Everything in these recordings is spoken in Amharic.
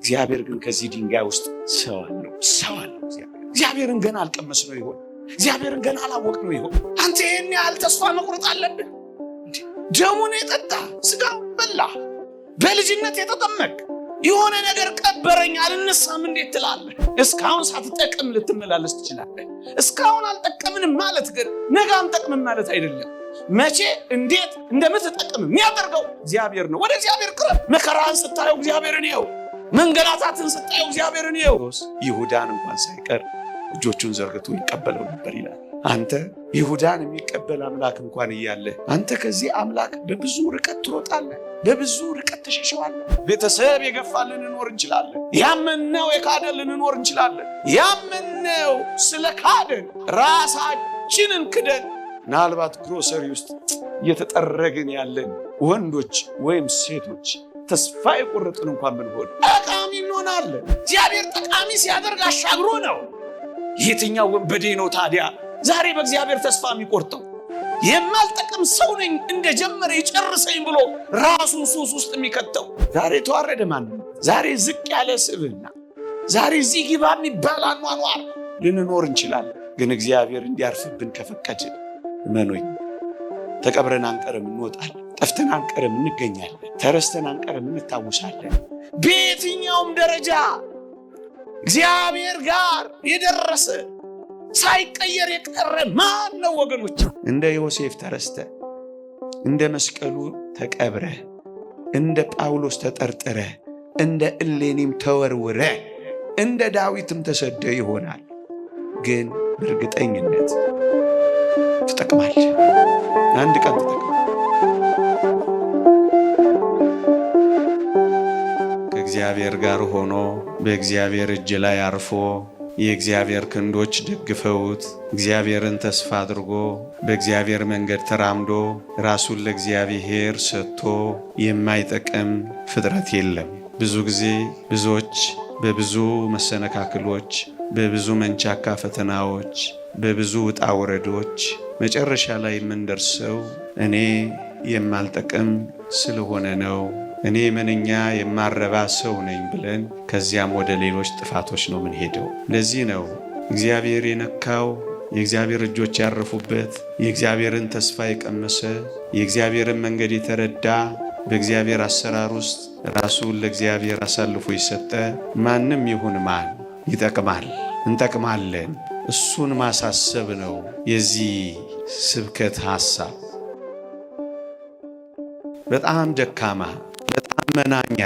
እግዚአብሔር ግን ከዚህ ድንጋይ ውስጥ ሰው አለው። እግዚአብሔርን ገና አልቀመስነው ይሆን? እግዚአብሔርን ገና አላወቅነው ይሆን? አንተ ይሄን ያህል ተስፋ መቁረጥ አለብህ? ደሙን የጠጣ ስጋውን በላ በልጅነት የተጠመቅ የሆነ ነገር ቀበረኝ አልነሳም እንዴት ትላለህ? እስካሁን ሳትጠቅም ልትመላለስ ትችላለህ። እስካሁን አልጠቀምንም ማለት ግን ነገ አንጠቅምም ማለት አይደለም። መቼ እንዴት እንደምትጠቅም የሚያደርገው እግዚአብሔር ነው። ወደ እግዚአብሔር ቅረብ። መከራን ስታየው እግዚአብሔርን ይኸው፣ መንገላታትን ስታየው እግዚአብሔርን ይኸው። ይሁዳን እንኳን ሳይቀር እጆቹን ዘርግቶ ይቀበለው ነበር ይላል። አንተ ይሁዳን የሚቀበል አምላክ እንኳን እያለ አንተ ከዚህ አምላክ በብዙ ርቀት ትሮጣለህ፣ በብዙ ርቀት ተሸሸዋለህ። ቤተሰብ የገፋ ልንኖር እንችላለን። ያመነው የካደ ልንኖር እንችላለን። ያመነው ስለ ካደን ራሳችንን ክደን ምናልባት ግሮሰሪ ውስጥ እየተጠረግን ያለን ወንዶች ወይም ሴቶች ተስፋ የቆረጥን እንኳን ብንሆን ጠቃሚ እንሆናለን። እግዚአብሔር ጠቃሚ ሲያደርግ አሻግሮ ነው። የትኛው ወንበዴ ነው ታዲያ ዛሬ በእግዚአብሔር ተስፋ የሚቆርጠው? የማልጠቅም ሰው ነኝ እንደጀመረ ይጨርሰኝ ብሎ ራሱን ሱስ ውስጥ የሚከተው ዛሬ ተዋረደ ማንም። ዛሬ ዝቅ ያለ ስብዕና፣ ዛሬ እዚህ ግባ የሚባል አኗኗር ልንኖር እንችላለን። ግን እግዚአብሔር እንዲያርፍብን ከፈቀድን እመኑኝ ተቀብረን አንቀርም፣ እንወጣለን። ጠፍተን አንቀርም፣ እንገኛለን። ተረስተን አንቀርም፣ እንታወሳለን። በየትኛውም ደረጃ እግዚአብሔር ጋር የደረሰ ሳይቀየር የቀረ ማን ነው ወገኖች? እንደ ዮሴፍ ተረስተ፣ እንደ መስቀሉ ተቀብረ፣ እንደ ጳውሎስ ተጠርጥረ፣ እንደ እሌኒም ተወርውረ፣ እንደ ዳዊትም ተሰደ ይሆናል። ግን በእርግጠኝነት ትጠቅማለህ። አንድ ቀን ትጠቅማለህ። ከእግዚአብሔር ጋር ሆኖ በእግዚአብሔር እጅ ላይ አርፎ የእግዚአብሔር ክንዶች ደግፈውት እግዚአብሔርን ተስፋ አድርጎ በእግዚአብሔር መንገድ ተራምዶ ራሱን ለእግዚአብሔር ሰጥቶ የማይጠቅም ፍጥረት የለም። ብዙ ጊዜ ብዙዎች በብዙ መሰነካክሎች፣ በብዙ መንቻካ ፈተናዎች፣ በብዙ ውጣ ወረዶች መጨረሻ ላይ የምንደርሰው እኔ የማልጠቅም ስለሆነ ነው፣ እኔ ምንኛ የማረባ ሰው ነኝ ብለን ከዚያም ወደ ሌሎች ጥፋቶች ነው የምንሄደው። ለዚህ ነው እግዚአብሔር የነካው፣ የእግዚአብሔር እጆች ያረፉበት፣ የእግዚአብሔርን ተስፋ የቀመሰ፣ የእግዚአብሔርን መንገድ የተረዳ፣ በእግዚአብሔር አሰራር ውስጥ ራሱን ለእግዚአብሔር አሳልፎ የሰጠ ማንም ይሁን ማን ይጠቅማል፣ እንጠቅማለን። እሱን ማሳሰብ ነው የዚህ ስብከት ሐሳብ። በጣም ደካማ፣ በጣም መናኛ፣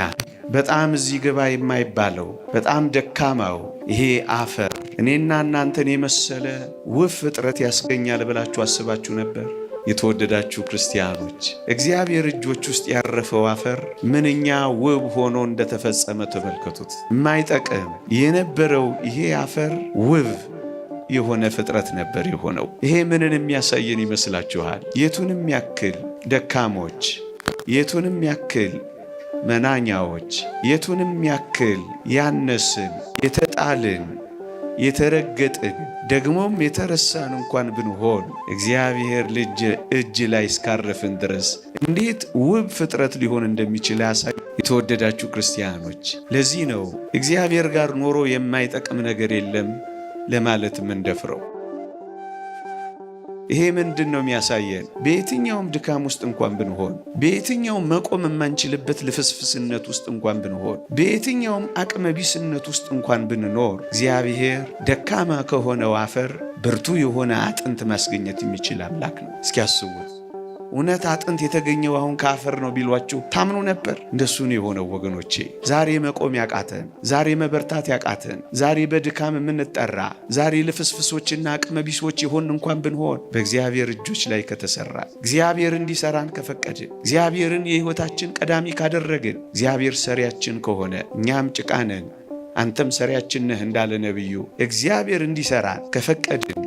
በጣም እዚህ ግባ የማይባለው በጣም ደካማው ይሄ አፈር እኔና እናንተን የመሰለ ውብ ፍጥረት ያስገኛል ብላችሁ አስባችሁ ነበር? የተወደዳችሁ ክርስቲያኖች እግዚአብሔር እጆች ውስጥ ያረፈው አፈር ምንኛ ውብ ሆኖ እንደተፈጸመ ተመልከቱት። የማይጠቅም የነበረው ይሄ አፈር ውብ የሆነ ፍጥረት ነበር የሆነው። ይሄ ምንን የሚያሳየን ይመስላችኋል? የቱንም ያክል ደካሞች፣ የቱንም ያክል መናኛዎች፣ የቱንም ያክል ያነስን፣ የተጣልን፣ የተረገጥን ደግሞም የተረሳን እንኳን ብንሆን እግዚአብሔር ልጅ እጅ ላይ እስካረፍን ድረስ እንዴት ውብ ፍጥረት ሊሆን እንደሚችል ያሳይ። የተወደዳችሁ ክርስቲያኖች ለዚህ ነው እግዚአብሔር ጋር ኖሮ የማይጠቅም ነገር የለም ለማለት ምንደፍረው። ይሄ ምንድን ነው የሚያሳየን? በየትኛውም ድካም ውስጥ እንኳን ብንሆን፣ በየትኛውም መቆም የማንችልበት ልፍስፍስነት ውስጥ እንኳን ብንሆን፣ በየትኛውም አቅመ ቢስነት ውስጥ እንኳን ብንኖር እግዚአብሔር ደካማ ከሆነው አፈር ብርቱ የሆነ አጥንት ማስገኘት የሚችል አምላክ ነው። እስኪ አስቡት። እውነት አጥንት የተገኘው አሁን ከአፈር ነው ቢሏችሁ ታምኑ ነበር? እንደሱ ነው የሆነው ወገኖቼ። ዛሬ መቆም ያቃተን፣ ዛሬ መበርታት ያቃተን፣ ዛሬ በድካም የምንጠራ፣ ዛሬ ልፍስፍሶችና አቅመቢሶች የሆን እንኳን ብንሆን በእግዚአብሔር እጆች ላይ ከተሰራ፣ እግዚአብሔር እንዲሰራን ከፈቀድን፣ እግዚአብሔርን የሕይወታችን ቀዳሚ ካደረግን፣ እግዚአብሔር ሰሪያችን ከሆነ እኛም ጭቃ ነን አንተም ሰሪያችን ነህ እንዳለ ነቢዩ እግዚአብሔር እንዲሰራን ከፈቀድን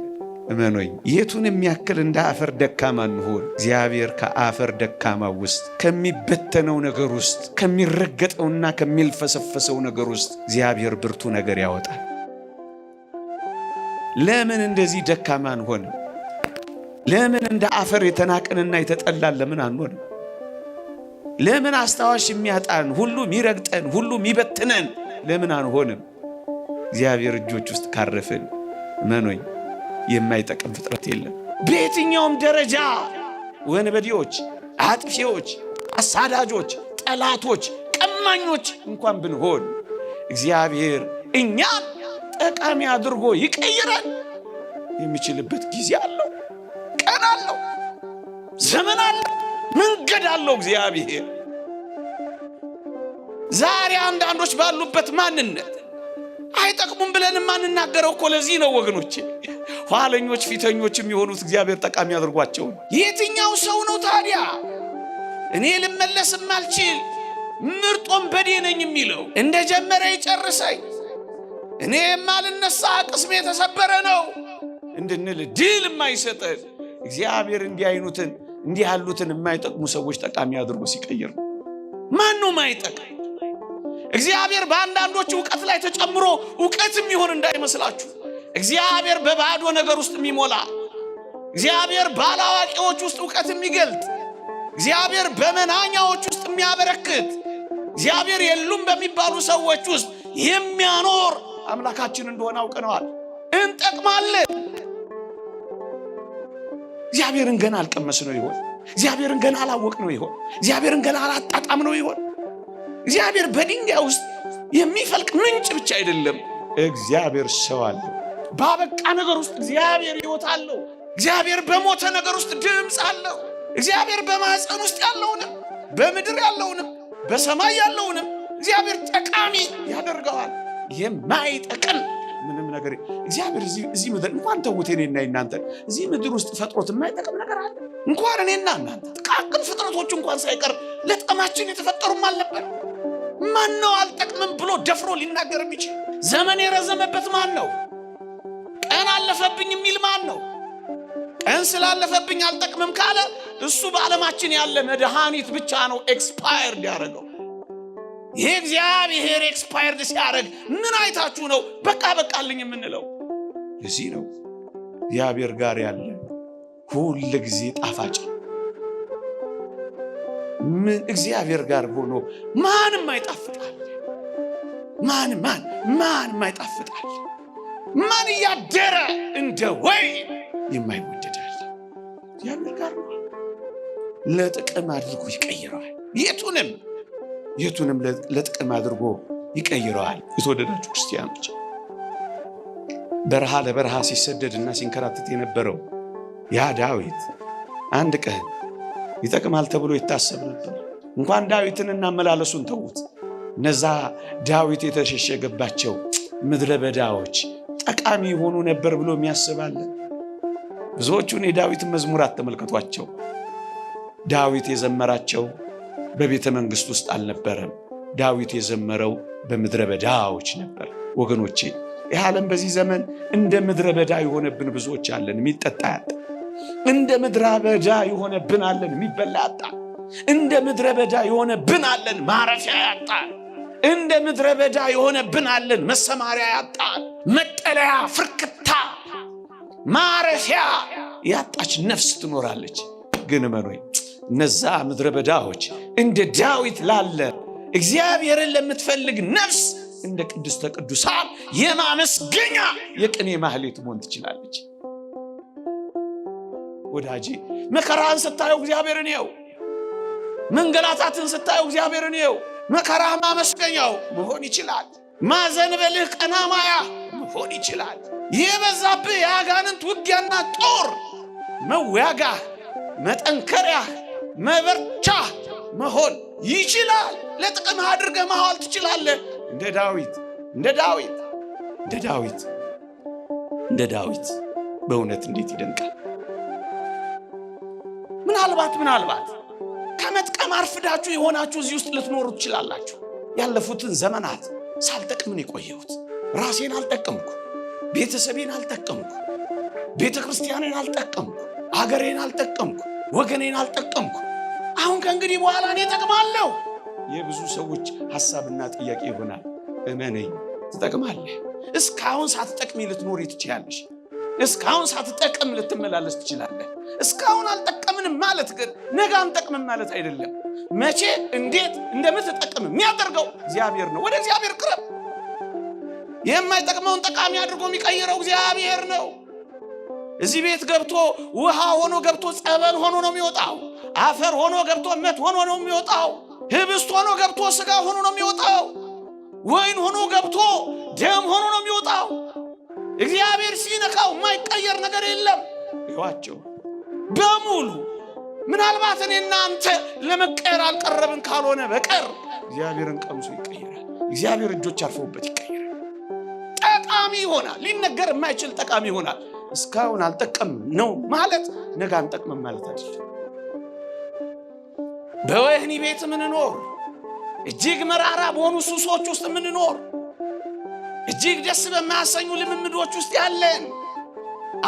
እመኖኝ የቱን የሚያክል እንደ አፈር ደካማ እንሆን፣ እግዚአብሔር ከአፈር ደካማ ውስጥ ከሚበተነው ነገር ውስጥ ከሚረገጠውና ከሚልፈሰፈሰው ነገር ውስጥ እግዚአብሔር ብርቱ ነገር ያወጣል። ለምን እንደዚህ ደካማ አንሆንም? ለምን እንደ አፈር የተናቀንና የተጠላን ለምን አንሆንም? ለምን አስታዋሽ የሚያጣን ሁሉ የሚረግጠን ሁሉ የሚበትነን ለምን አንሆንም? እግዚአብሔር እጆች ውስጥ ካረፍን መኖኝ የማይጠቅም ፍጥረት የለም። በየትኛውም ደረጃ ወንበዴዎች፣ አጥፊዎች፣ አሳዳጆች፣ ጠላቶች፣ ቀማኞች እንኳን ብንሆን እግዚአብሔር እኛን ጠቃሚ አድርጎ ይቀይረን የሚችልበት ጊዜ አለው፣ ቀን አለው፣ ዘመን አለው፣ መንገድ አለው እግዚአብሔር። ዛሬ አንዳንዶች ባሉበት ማንነት አይጠቅሙም ብለን ማንናገረው እኮ ለዚህ ነው ወገኖቼ። ኋለኞች ፊተኞች የሚሆኑት እግዚአብሔር ጠቃሚ አድርጓቸው። የትኛው ሰው ነው ታዲያ እኔ ልመለስም አልችል ምርጦም በዴ ነኝ የሚለው? እንደ ጀመረ ይጨርሰኝ፣ እኔ የማልነሳ ቅስሜ የተሰበረ ነው እንድንል ድል የማይሰጠን እግዚአብሔር እንዲህ ያሉትን የማይጠቅሙ ሰዎች ጠቃሚ አድርጎ ሲቀይር ነው። ማን ነው ማይጠቅም? እግዚአብሔር በአንዳንዶች ዕውቀት ላይ ተጨምሮ ዕውቀትም ይሆን እንዳይመስላችሁ። እግዚአብሔር በባዶ ነገር ውስጥ የሚሞላ፣ እግዚአብሔር ባላዋቂዎች ውስጥ ዕውቀት የሚገልጥ፣ እግዚአብሔር በመናኛዎች ውስጥ የሚያበረክት፣ እግዚአብሔር የሉም በሚባሉ ሰዎች ውስጥ የሚያኖር አምላካችን እንደሆነ አውቀነዋል። እንጠቅማለን። እግዚአብሔርን ገና አልቀመስነው ይሆን? እግዚአብሔርን ገና አላወቅነው ይሆን? እግዚአብሔርን ገና አላጣጣምነው ይሆን? እግዚአብሔር በድንጋይ ውስጥ የሚፈልቅ ምንጭ ብቻ አይደለም። እግዚአብሔር ሰው አለው። ባበቃ ነገር ውስጥ እግዚአብሔር ሕይወት አለው። እግዚአብሔር በሞተ ነገር ውስጥ ድምፅ አለው። እግዚአብሔር በማህፀን ውስጥ ያለውንም በምድር ያለውንም በሰማይ ያለውንም እግዚአብሔር ጠቃሚ ያደርገዋል። የማይጠቅም ምንም ነገር እግዚአብሔር እዚህ ምድር እንኳን ተውት፣ እኔና እናንተ እዚህ ምድር ውስጥ ፈጥሮት የማይጠቅም ነገር አለ? እንኳን እኔና እናንተ ጥቃቅን ፍጥረቶች እንኳን ሳይቀር ለጠማችን የተፈጠሩም አልነበር? ማን ነው አልጠቅምም ብሎ ደፍሮ ሊናገር የሚችል? ዘመን የረዘመበት ማን ነው? ቀን አለፈብኝ የሚል ማን ነው? ቀን ስላለፈብኝ አልጠቅምም ካለ እሱ በዓለማችን ያለ መድኃኒት ብቻ ነው ኤክስፓየርድ ያደረገው። ይሄ እግዚአብሔር ኤክስፓየርድ ሲያደርግ ምን አይታችሁ ነው በቃ በቃልኝ የምንለው? ለዚህ ነው እግዚአብሔር ጋር ያለ ሁል ጊዜ ጣፋጭ። ምን እግዚአብሔር ጋር ሆኖ ማንም አይጣፍጣል። ማንም አይጣፍጣል። ማን ያደረ እንደ ወይን የማይወደዳል። እግዚአብሔር ጋር ነው። ለጥቅም አድርጎ ይቀይረዋል። የቱንም ለጥቅም አድርጎ ይቀይረዋል። የተወደዳችሁ ክርስቲያኖች፣ በረሃ ለበረሃ ሲሰደድና ሲንከራተት የነበረው ያ ዳዊት አንድ ቀን ይጠቅማል ተብሎ ይታሰብ ነበር። እንኳን ዳዊትን እናመላለሱን ተዉት። እነዛ ዳዊት የተሸሸገባቸው ምድረ በዳዎች ጠቃሚ የሆኑ ነበር ብሎ የሚያስባለ። ብዙዎቹን የዳዊትን መዝሙራት ተመልከቷቸው። ዳዊት የዘመራቸው በቤተ መንግሥት ውስጥ አልነበረም። ዳዊት የዘመረው በምድረ በዳዎች ነበር። ወገኖቼ፣ ይህ ዓለም በዚህ ዘመን እንደ ምድረ በዳ የሆነብን ብዙዎች አለን። የሚጠጣ ያጣ። እንደ ምድረ በዳ የሆነብን አለን። የሚበላ ያጣ። እንደ ምድረ በዳ የሆነብን አለን። ማረፊያ ያጣ። እንደ ምድረ በዳ የሆነብን አለን። መሰማሪያ ያጣ፣ መጠለያ፣ ፍርክታ፣ ማረፊያ ያጣች ነፍስ ትኖራለች። ግን መኖይ እነዛ ምድረ በዳዎች እንደ ዳዊት ላለ እግዚአብሔርን ለምትፈልግ ነፍስ እንደ ቅድስተ ቅዱሳን የማመስገኛ የቅኔ ማህሌት መሆን ትችላለች። ወዳጄ፣ መከራን ስታየው እግዚአብሔርን ይው። መንገላታትን ስታየው እግዚአብሔርን ይው። መከራህ ማመስገኛው መሆን ይችላል። ማዘንበልህ ቀና ማያ መሆን ይችላል። የበዛብህ የአጋንንት ውጊያና ጦር መዋጋህ፣ መጠንከሪያህ፣ መበርቻ መሆን ይችላል። ለጥቅም አድርገህ ማዋል ትችላለህ። እንደ ዳዊት በእውነት እንዴት ይደንቃል! ምናልባት ከመጥቀም አርፍዳችሁ የሆናችሁ እዚህ ውስጥ ልትኖሩ ትችላላችሁ። ያለፉትን ዘመናት ሳልጠቅምን የቆየሁት ራሴን አልጠቀምኩ፣ ቤተሰቤን አልጠቀምኩ፣ ቤተ ክርስቲያኔን አልጠቀምኩ፣ አገሬን አልጠቀምኩ፣ ወገኔን አልጠቀምኩ። አሁን ከእንግዲህ በኋላ እኔ እጠቅማለሁ። የብዙ ሰዎች ሐሳብና ጥያቄ ይሆናል። እመነኝ፣ ትጠቅማለህ። እስካሁን ሳትጠቅሚ ልትኖሪ ትችላለሽ። እስካሁን ሳትጠቅም ልትመላለስ ትችላለህ። እስካሁን አልጠቀምንም ማለት ግን ነገ አንጠቅምም ማለት አይደለም። መቼ እንዴት እንደምትጠቅም የሚያደርገው እግዚአብሔር ነው። ወደ እግዚአብሔር ቅረብ። የማይጠቅመውን ጠቃሚ አድርጎ የሚቀይረው እግዚአብሔር ነው። እዚህ ቤት ገብቶ ውሃ ሆኖ ገብቶ ጸበል ሆኖ ነው የሚወጣው። አፈር ሆኖ ገብቶ መት ሆኖ ነው የሚወጣው። ህብስት ሆኖ ገብቶ ስጋ ሆኖ ነው የሚወጣው። ወይን ሆኖ ገብቶ ደም ሆኖ ነው የሚወጣው። እግዚአብሔር ሲነካው የማይቀየር ነገር የለም። ይዋቸው በሙሉ ምናልባት እኔና አንተ ለመቀየር አልቀረብን ካልሆነ በቀር እግዚአብሔርን ቀምሶ ይቀየራል። እግዚአብሔር እጆች አርፈውበት ይቀየራል። ጠቃሚ ይሆናል። ሊነገር የማይችል ጠቃሚ ይሆናል። እስካሁን አልጠቀም ነው ማለት ነገ አንጠቅምም ማለት አይደለም። በወህኒ ቤት ምንኖር፣ እጅግ መራራ በሆኑ ሱሶች ውስጥ ምንኖር፣ እጅግ ደስ በማያሰኙ ልምምዶች ውስጥ ያለን፣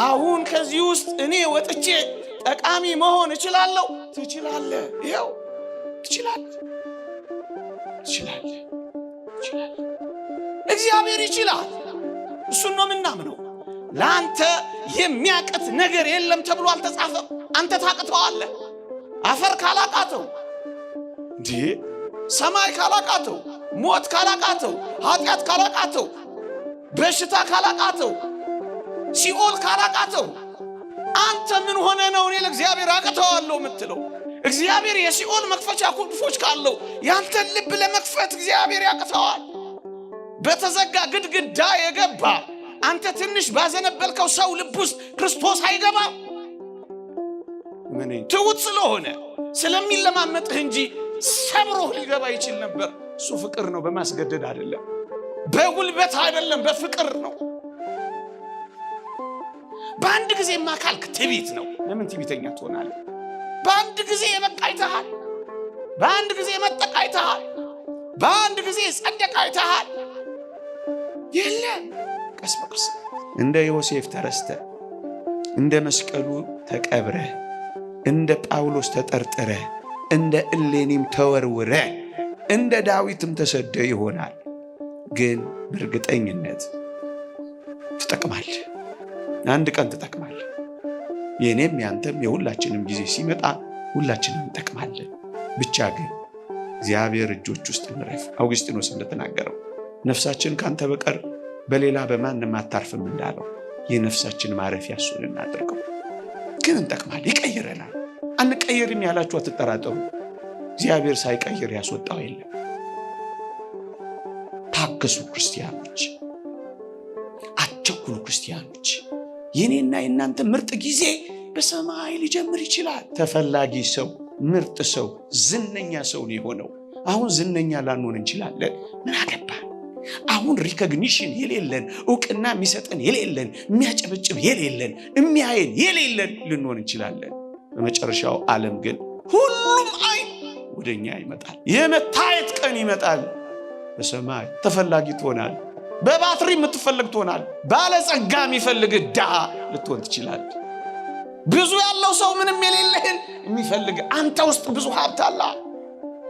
አሁን ከዚህ ውስጥ እኔ ወጥቼ ጠቃሚ መሆን እችላለሁ። ትችላለህ። ይኸው ትችላለህ። እግዚአብሔር ይችላል። እሱን ነው የምናምነው። ለአንተ የሚያቅት ነገር የለም ተብሎ አልተጻፈም። አንተ ታቅተዋለህ። አፈር ካላቃተው እንዴ፣ ሰማይ ካላቃተው፣ ሞት ካላቃተው፣ ኃጢአት ካላቃተው፣ በሽታ ካላቃተው፣ ሲኦል ካላቃተው አንተ ምን ሆነ ነው እኔ ለእግዚአብሔር አቅተዋለሁ የምትለው? እግዚአብሔር የሲኦል መክፈቻ ቁልፎች ካለው ያንተን ልብ ለመክፈት እግዚአብሔር ያቅተዋል። በተዘጋ ግድግዳ የገባ አንተ ትንሽ ባዘነበልከው ሰው ልብ ውስጥ ክርስቶስ አይገባም። ምን ትውት ስለሆነ ስለሚለማመጥህ እንጂ ሰብሮህ ሊገባ ይችል ነበር። እሱ ፍቅር ነው፣ በማስገደድ አይደለም፣ በጉልበት አይደለም፣ በፍቅር ነው። በአንድ ጊዜ ማካልክ ትዕቢት ነው። ለምን ትዕቢተኛ ትሆናለህ? በአንድ ጊዜ የበቃይተሃል፣ በአንድ ጊዜ መጠቃይተሃል፣ በአንድ ጊዜ ጸደቃይተሃል። የለም፣ ቀስ በቀስ እንደ ዮሴፍ ተረስተ፣ እንደ መስቀሉ ተቀብረ፣ እንደ ጳውሎስ ተጠርጥረ፣ እንደ እሌኒም ተወርውረ፣ እንደ ዳዊትም ተሰደ ይሆናል። ግን በእርግጠኝነት ትጠቅማለህ። አንድ ቀን ትጠቅማለህ። የኔም ያንተም የሁላችንም ጊዜ ሲመጣ ሁላችንም እንጠቅማለን። ብቻ ግን እግዚአብሔር እጆች ውስጥ እንረፍ። አውግስጢኖስ እንደተናገረው ነፍሳችን ካንተ በቀር በሌላ በማንም አታርፍም እንዳለው የነፍሳችን ማረፊያ እሱን እናድርገው። ግን እንጠቅማለን፣ ይቀይረናል። አንቀየርም ያላችሁ አትጠራጠሩ። እግዚአብሔር ሳይቀይር ያስወጣው የለም። ታገሱ ክርስቲያኖች፣ አትቸኩሉ ክርስቲያኖች። የኔና የእናንተ ምርጥ ጊዜ በሰማይ ሊጀምር ይችላል። ተፈላጊ ሰው፣ ምርጥ ሰው፣ ዝነኛ ሰው ነው የሆነው። አሁን ዝነኛ ላንሆን እንችላለን። ምን አገባ? አሁን ሪኮግኒሽን የሌለን፣ እውቅና የሚሰጠን የሌለን፣ የሚያጨበጭብ የሌለን፣ የሚያየን የሌለን ልንሆን እንችላለን። በመጨረሻው ዓለም ግን ሁሉም አይን ወደኛ ይመጣል። የመታየት ቀን ይመጣል። በሰማይ ተፈላጊ ትሆናል። በባትሪ የምትፈልግ ትሆናል። ባለጸጋ የሚፈልግ ድሃ ልትሆን ትችላል። ብዙ ያለው ሰው ምንም የሌለህን የሚፈልግ አንተ ውስጥ ብዙ ሀብት አለ።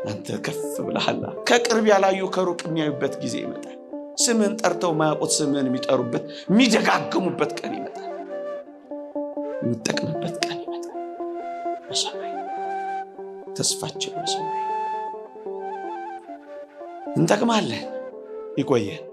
አንተ ከፍ ብለሃል። ከቅርብ ያላዩ ከሩቅ የሚያዩበት ጊዜ ይመጣል። ስምን ጠርተው ማያውቁት ስምን የሚጠሩበት የሚደጋግሙበት ቀን ይመጣል። የምትጠቅምበት ቀን ይመጣል። በሰማይ ተስፋችን በሰማይ እንጠቅማለን። ይቆየን።